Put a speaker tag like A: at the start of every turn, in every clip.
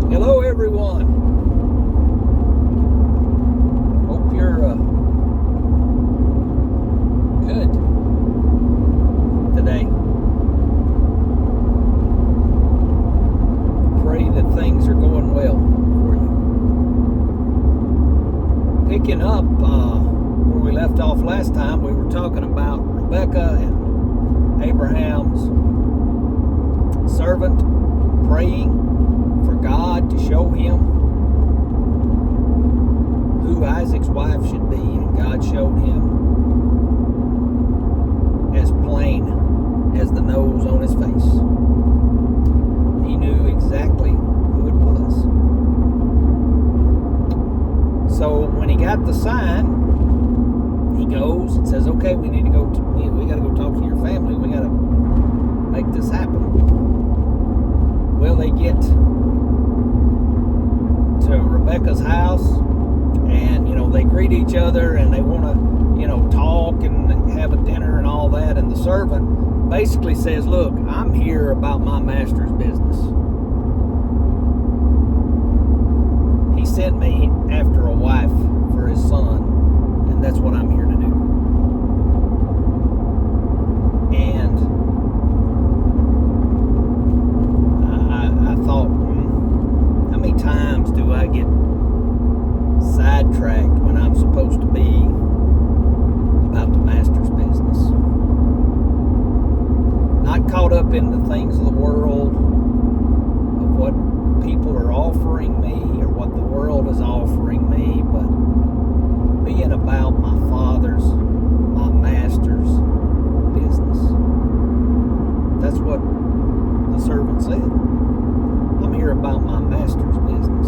A: Hello, everyone. Hope you're good today. Pray that things are going well for you. Picking up where we left off last time, we were talking about Rebecca and Abraham's servant praying for God to show him who Isaac's wife should be, and God showed him as plain as the nose on his face. He knew exactly who it was. So when he got the sign, he goes and says, okay, we got to go talk to your family. We got to make this happen. Well, they get to Rebecca's house, and they greet each other, and they want to talk and have a dinner and all that. And the servant basically says, look, I'm here about my master's business. He sent me after a wife for his son, and that's what I'm here to do. And I thought, how many times do I get sidetracked when I'm supposed to be about the master's business? Not caught up in the things of the world, of what people are offering me or what the world is offering me, but being about my Father's, my master's business. That's what the servant said. I'm here about my master's business.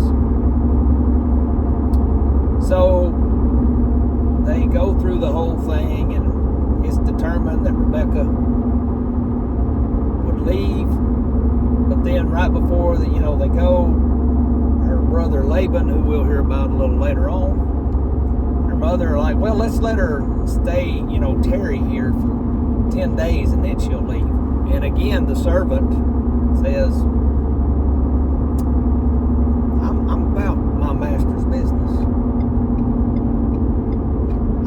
A: So they go through the whole thing, and it's determined that Rebecca would leave. But then right before they go, her brother Laban, who we'll hear about a little later on, her mother are like, well, let's let her stay, tarry here for 10 days and then she'll leave. And again, the servant says, I'm about my master's business.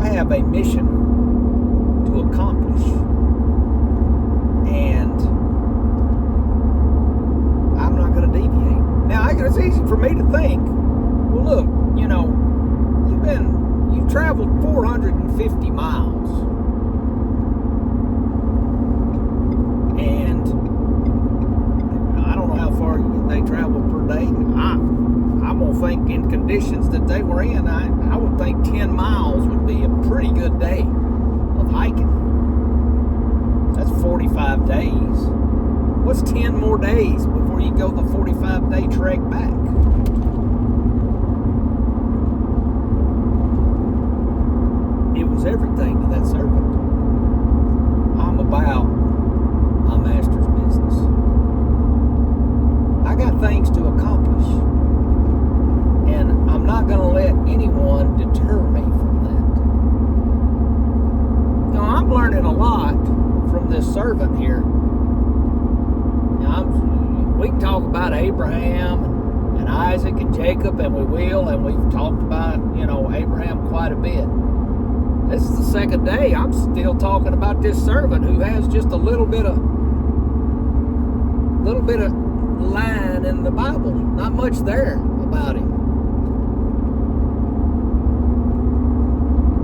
A: I have a mission to accomplish, and I'm not going to deviate. Now, it's easy for me to think, well, look, you've traveled 450 miles, and I don't know how far they travel per day. I'm going to think in conditions that they were in, I would think 10 miles would be a pretty good day of hiking. That's 45 days. What's 10 more days before you go the 45-day trek back? It was everything to that servant. I'm about my master's business. I got things to accomplish, and I'm not going to let anyone deter me from that. I'm learning a lot from this servant here. We can talk about Abraham and Isaac and Jacob, and we will, and we've talked about, Abraham quite a bit. This is the second day. I'm still talking about this servant who has just a little bit of line in the Bible. Not much there about him.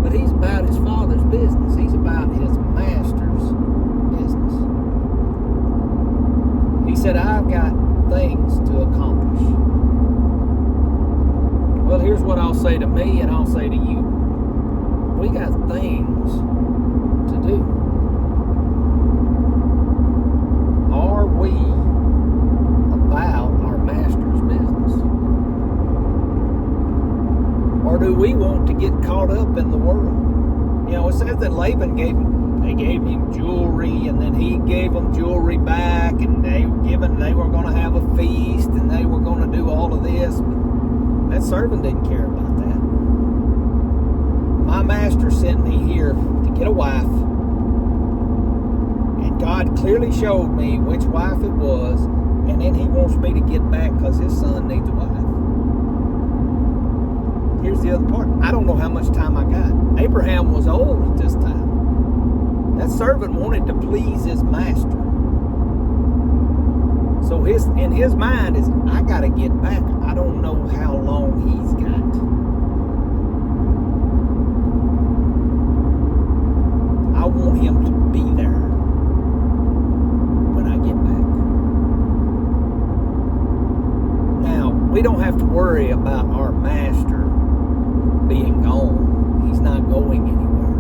A: But he's about his Father's business. He's about his master's business. He said, I've got things to accomplish. Well, here's what I'll say to me, and I'll say to you. We got things to do. Are we about our master's business? Or do we want to get caught up in the world? It says that Laban gave him jewelry, and then he gave them jewelry back, and they were going to have a feast, and they were going to do all of this. But that servant didn't care about that. My master sent me here to get a wife, and God clearly showed me which wife it was, and then he wants me to get back because his son needs a wife. the other part. I don't know how much time I got. Abraham was old at this time. That servant wanted to please his master. So in his mind is, I got to get back. I don't know how long he's got. I want him to be there when I get back. Now, we don't have to worry about our master being gone. He's not going anywhere.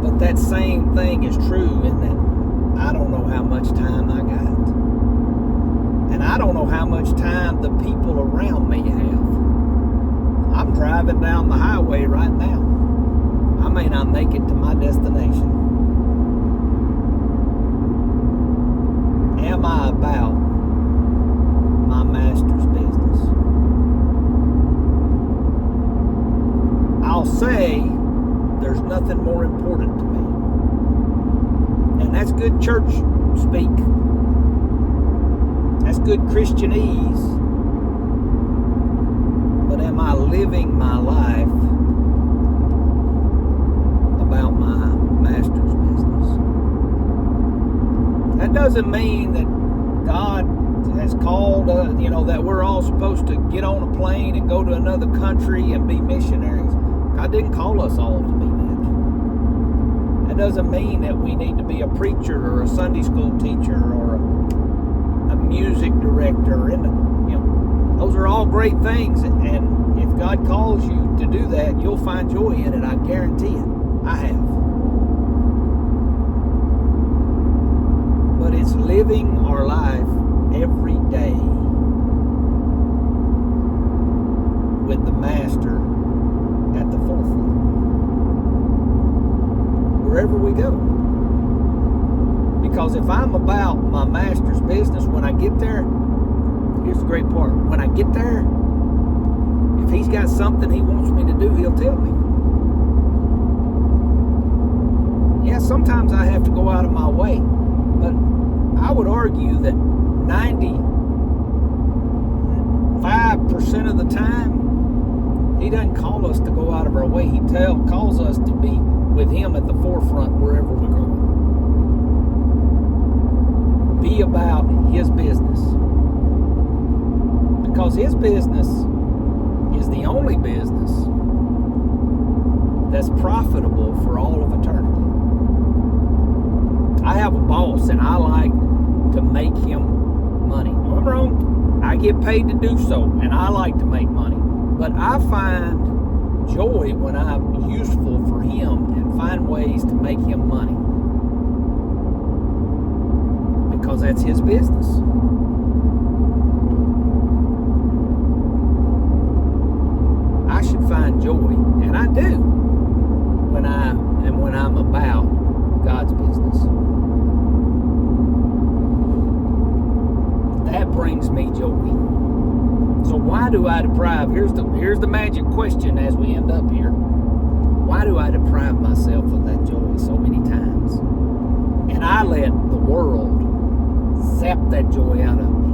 A: But that same thing is true in that I don't know how much time I got. And I don't know how much time the people around me have. I'm driving down the highway right now. I may not make it to my destination. Am I about my master's business? I'll say there's nothing more important to me. And that's good church speak. That's good Christianese. But am I living my life about my master's business? That doesn't mean that God has called, that we're all supposed to get on a plane and go to another country and be missionaries. God didn't call us all to be that. That doesn't mean that we need to be a preacher or a Sunday school teacher or a music director. And those are all great things. And if God calls you to do that, you'll find joy in it. I guarantee it. I have. But it's living our life every day with the Master at the forefront. Wherever we go. Because if I'm about my master's business when I get there, here's the great part. When I get there, if he's got something he wants me to do, he'll tell me. Yeah, sometimes I have to go out of my way. But I would argue that 95% of the time, he doesn't call us to go out of our way. He calls us to be with him at the forefront wherever we go. Be about his business. Because his business is the only business that's profitable for all of eternity. I have a boss and I like to make him money. No, I'm wrong. I get paid to do so and I like to make money. But I find joy when I'm useful for him and find ways to make him money. Because that's his business. I should find joy, and I do, when I'm about God's business. That brings me joy. So why do I deprive? Here's the magic question as we end up here. Why do I deprive myself of that joy so many times? And I let the world zap that joy out of me.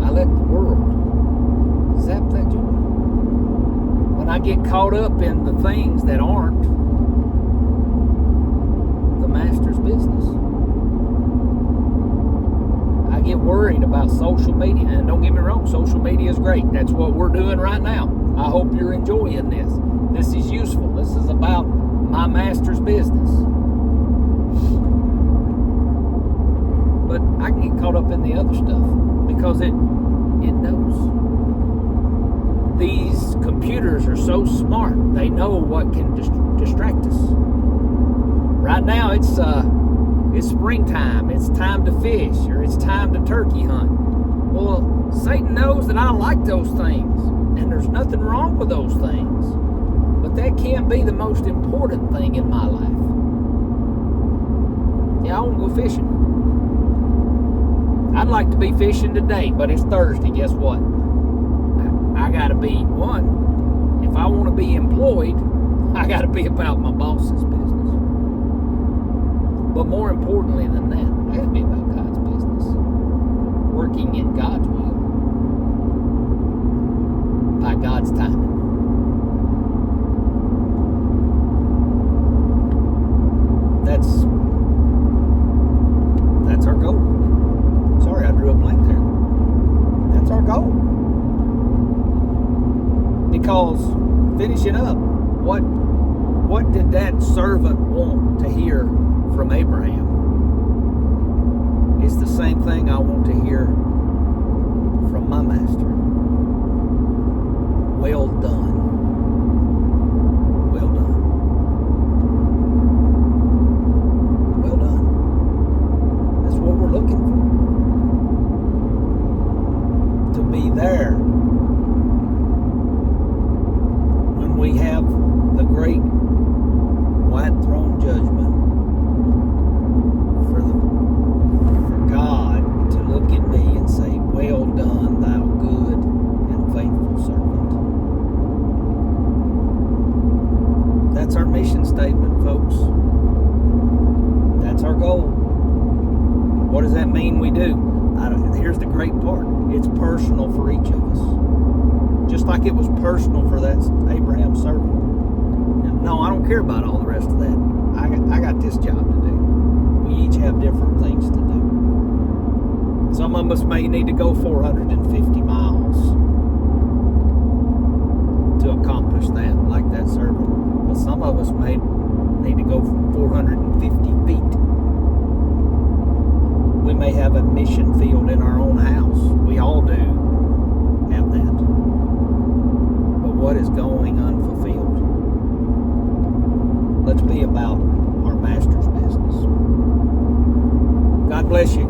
A: I let the world zap that joy. When I get caught up in the things that aren't the master's business. I get worried about social media. And don't get me wrong, social media is great. That's what we're doing right now. I hope you're enjoying this. This is useful. This is about my master's business. But I can get caught up in the other stuff because it knows. These computers are so smart. They know what can distract us. Right now it's springtime. It's time to fish, or it's time to turkey hunt. Well, Satan knows that I like those things, and there's nothing wrong with those things. But that can't be the most important thing in my life. Yeah, I want to go fishing. I'd like to be fishing today, but it's Thursday. Guess what? I got to be, if I want to be employed, I got to be about my boss's business. But more importantly than that, I got to be about God's business. working in God's will by God's timing. That's our goal. Sorry, I drew a blank there. That's our goal. Because, finishing up, what did that servant want to hear from Abraham? It's the same thing I want to hear from my master. Well done. Well done. Well done. That's what we're looking for. To be there when we have the great white throne judgment, for God to look at me and say, well done, thou good and faithful servant. That's our mission statement, folks. That's our goal. What does that mean we do? Here's the great part. It's personal for each of us. Just like it was personal for that Abraham servant. No, I don't care about all the rest of that. I got this job to do. We each have different things to do. Some of us may need to go 450 miles to accomplish that, like that servant. But some of us may need to go 450 feet. We may have a mission field in our own house. We all do have that. But what is going unfulfilled? Let's be about our master's business. God bless you.